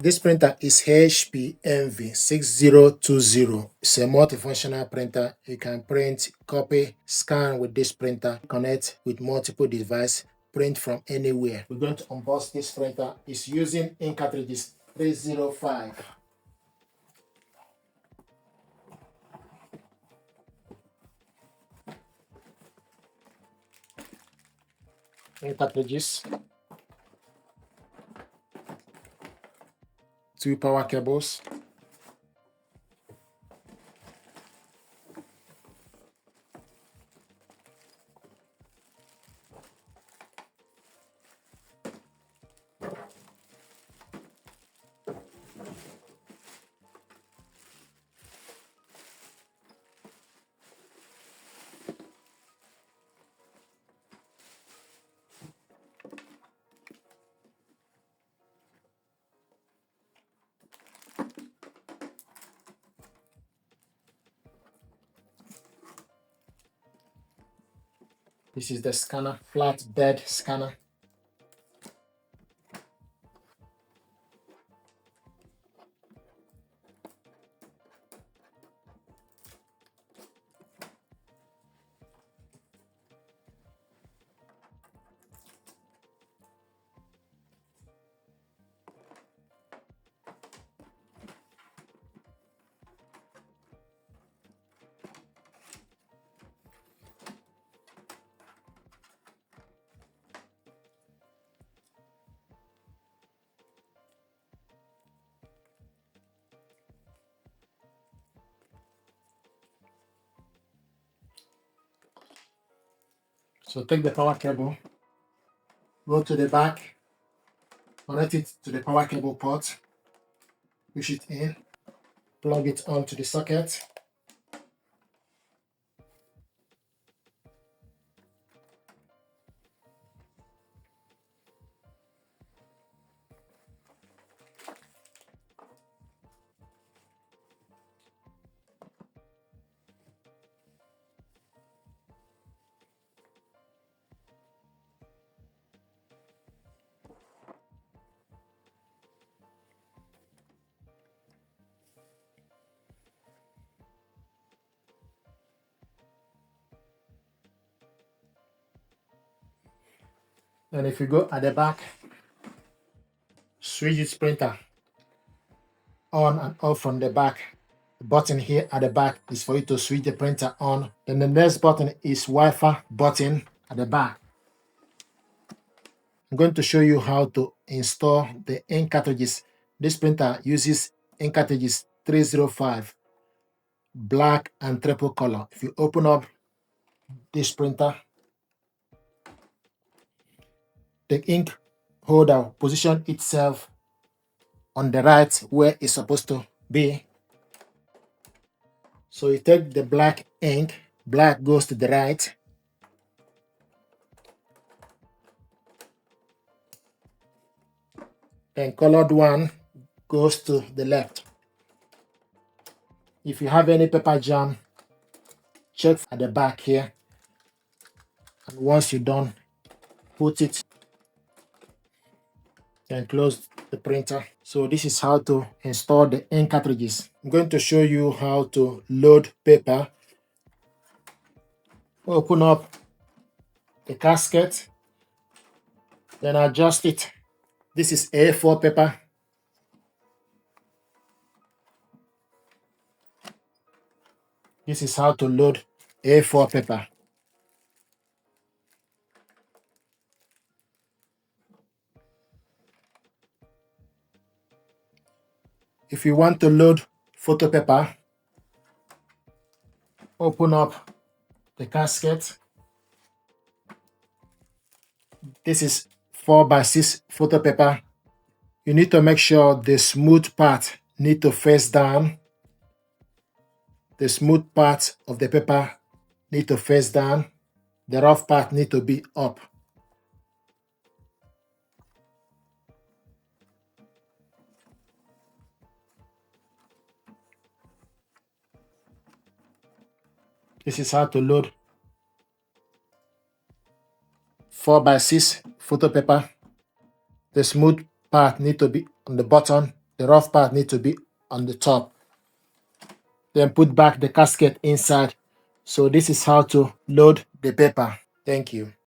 This printer is HP Envy 6020. It's a multifunctional printer. You can print, copy, scan with this printer, connect with multiple devices, print from anywhere. We're going to unbox this printer. It's using ink cartridges 305. Ink cartridges, 2 power cables, this is the scanner, flatbed scanner. So take the power cable, go to the back, connect it to the power cable port, push it in, plug it onto the socket. And if you go at the back, switch this printer on and off from the back. The button here at the back is for you to switch the printer on. Then the next button is Wi-Fi button at the back. I'm going to show you how to install the ink cartridges. This printer uses ink cartridges 305, black and triple color. If you open up this printer, the ink holder position itself on the right where it's supposed to be. So you take the black ink, black goes to the right, then colored one goes to the left. If you have any paper jam, check at the back here, and once you're done, put it and close the printer. So this is how to install the ink cartridges. I'm going to show you how to load paper. Open up the casket, then adjust it. This is A4 paper. This is how to load A4 paper. If you want to load photo paper, open up the casket. This is 4x6 photo paper. You need to make sure the smooth part need to face down. The smooth part of the paper need to face down. The rough part need to be up. This is how to load 4x6 photo paper. The smooth part need to be on the bottom. The rough part need to be on the top. Then put back the gasket inside. So this is how to load the paper. Thank you.